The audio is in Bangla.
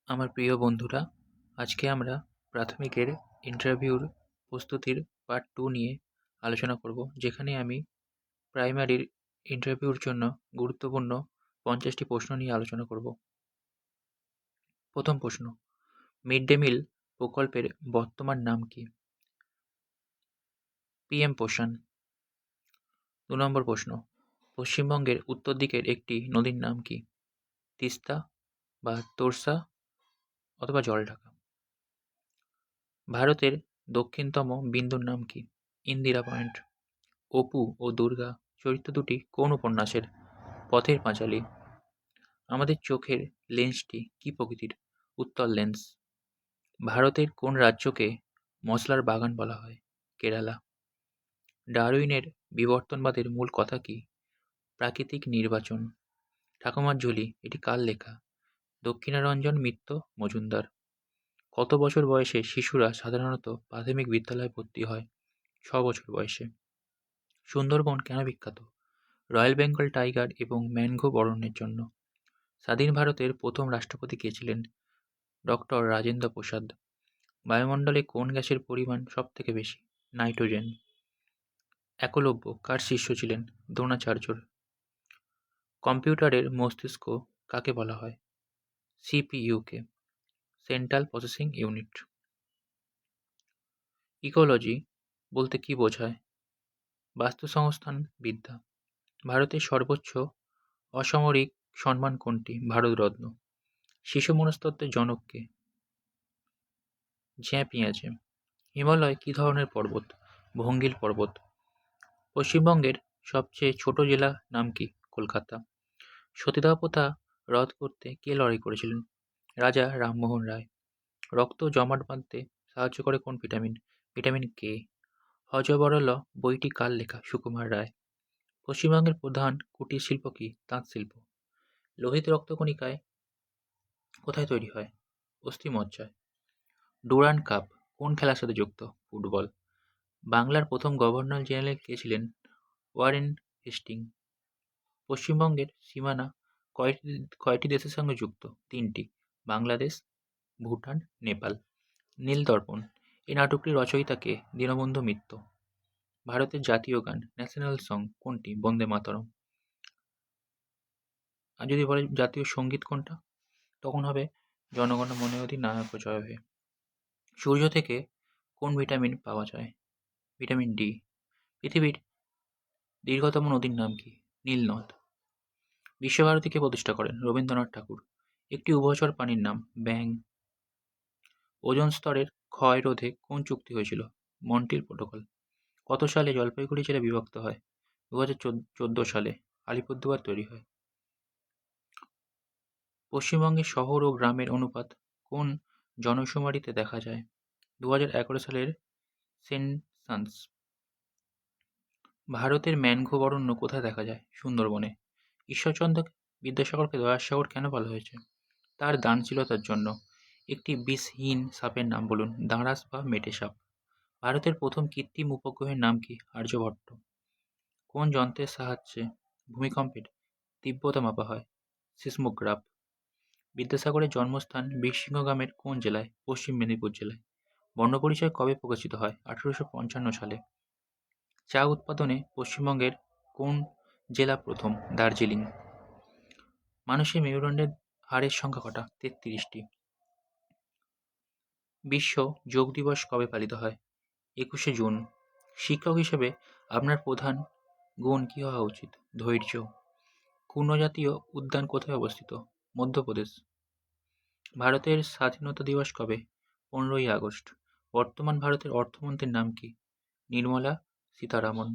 আমার প্রিয় বন্ধুরা, আজকে আমরা প্রাথমিকের ইন্টারভিউর প্রস্তুতির পার্ট 2 নিয়ে আলোচনা করব, যেখানে আমি প্রাইমারির ইন্টারভিউর জন্য গুরুত্বপূর্ণ 50টি প্রশ্ন নিয়ে আলোচনা করব। প্রথম প্রশ্ন, মিড ডে মিল প্রকল্পের বর্তমান নাম কি? পিএম পোষণ। 2 নম্বর প্রশ্ন, পশ্চিমবঙ্গের উত্তর দিকের একটি নদীর নাম কি? তিস্তা বা তোর্সা অথবা জলঢাকা। ভারতের দক্ষিণতম বিন্দুর নাম কি? ইন্দিরা পয়েন্ট। অপু ও দুর্গা চরিত্র দুটি কোন উপন্যাসের? পথের পাঁচালী। আমাদের চোখের লেন্সটি কী প্রকৃতির? উত্তল লেন্স। ভারতের কোন রাজ্যকে মশলার বাগান বলা হয়? কেরালা। ডারউইনের বিবর্তনবাদের মূল কথা কি? প্রাকৃতিক নির্বাচন। ঠাকুমার ঝুলি এটি কার লেখা? দক্ষিণারঞ্জন মিত্র মজুমদার। কত বছর বয়সে শিশুরা সাধারণত প্রাথমিক বিদ্যালয়ে ভর্তি হয়? 6 বছর বয়সে। সুন্দরবন কেন বিখ্যাত? রয়্যাল বেঙ্গল টাইগার এবং ম্যানগ্রোভ অরণ্যের জন্য। স্বাধীন ভারতের প্রথম রাষ্ট্রপতি কে ছিলেন? ডক্টর রাজেন্দ্র প্রসাদ। বায়ুমণ্ডলে কোন গ্যাসের পরিমাণ সবথেকে বেশি? নাইট্রোজেন। একলব্য কার শিষ্য ছিলেন? দ্রোণাচার্যর। কম্পিউটারের মস্তিষ্ক কাকে বলা হয়? সিপিইউকে। Central processing unit. ইকোলজি বলতে কি বোঝায়? বাস্তুসংস্থান বিদ্যা। ভারতের সর্বোচ্চ অসামরিক সম্মান কোনটি? ভারতরত্ন। শিশু মনস্তত্ত্বের জনক কে? জ্যাঁ পিয়াজে। হিমালয় কী ধরনের পর্বত? ভঙ্গিল পর্বত। পশ্চিমবঙ্গের সবচেয়ে ছোট জেলা নাম কি? কলকাতা। সতীদাহ প্রথা রদ করতে কে লড়াই করেছিলেন? রাজা রামমোহন রায়। রক্ত জমাট বাঁধতে সাহায্য করে কোন ভিটামিন? Vitamin K. হযবরল বইটি কার লেখা? সুকুমার রায়। পশ্চিমবঙ্গের প্রধান কুটির শিল্প কি? তাঁত শিল্প। লোহিত রক্তকণিকায় কোথায় তৈরি হয়? অস্থিমজ্জায়। ডুরান্ড কাপ কোন খেলার সাথে যুক্ত? ফুটবল। বাংলার প্রথম গভর্নর জেনারেল কে ছিলেন? Warren Hastings. পশ্চিমবঙ্গের সীমানা কয়টি দেশের সঙ্গে যুক্ত? 3টি। বাংলাদেশ, ভুটান, নেপাল। নীলদর্পণ এই নাটকটির রচয়িতা কে? দীনবন্ধু মিত্র। ভারতের জাতীয় গান ন্যাশনাল সং কোনটি? বন্দে মাতরম। আর যদি বলে জাতীয় সঙ্গীত কোনটা, তখন হবে জনগণ মন অধিনায়ক জয় হে। সূর্য থেকে কোন ভিটামিন পাওয়া যায়? Vitamin D. পৃথিবীর দীর্ঘতম নদীর নাম কি? নীলনদ। বিশ্বভারতী কে প্রতিষ্ঠা করেন? রবীন্দ্রনাথ ঠাকুর। একটি উভচর প্রাণীর নাম? ব্যাঙ। ওজোন স্তরের ক্ষয় রোধে কোন চুক্তি হয়েছিল? Montreal protocol. কত সালে জলপাইগুড়ি জেলা বিভক্ত হয়? 2014 সালে। আলিপুরদুয়ার তৈরি হয়। পশ্চিমবঙ্গের শহর ও গ্রামের অনুপাত কোন জনশুমারিতে দেখা যায়? 2011 সালের সেনসাস। ভারতের ম্যানগ্রোভ অরণ্য কোথায় দেখা যায়? সুন্দরবনে। ঈশ্বরচন্দ্র বিদ্যাসাগরকে দয়ার সাগর কেন বলা হয়েছে? তার দানশীলতার জন্য। একটি বিষহীন সাপের নাম বলুন। দাঁড়াস বা মেটে সাপ। ভারতের প্রথম কৃত্রিম উপগ্রহের নাম কি? আর্যভট্ট। কোন যন্ত্রের সাহায্যে ভূমিকম্পের তীব্রতা মাপা হয়? সিসমোগ্রাফ। বিদ্যাসাগরের জন্মস্থান বীরসিংহ গ্রামের কোন জেলায়? পশ্চিম মেদিনীপুর জেলায়। বর্ণপরিচয় কবে প্রকাশিত হয়? 1855 সালে। চা উৎপাদনে পশ্চিমবঙ্গের কোন জেলা প্রথম? দার্জিলিং। মানুষের মেরুদণ্ডের হাড়ের সংখ্যা কটা? 33টি। বিশ্ব যোগ দিবস কবে পালিত হয়? 21শে জুন। শিক্ষক হিসেবে আপনার প্রধান গুণ কী হওয়া উচিত? ধৈর্য। কোন জাতীয় উদ্যান কোথায় অবস্থিত? মধ্যপ্রদেশ। ভারতের স্বাধীনতা দিবস কবে? 15ই আগস্ট। বর্তমান ভারতের অর্থমন্ত্রীর নাম কি? নির্মলা সীতারামন।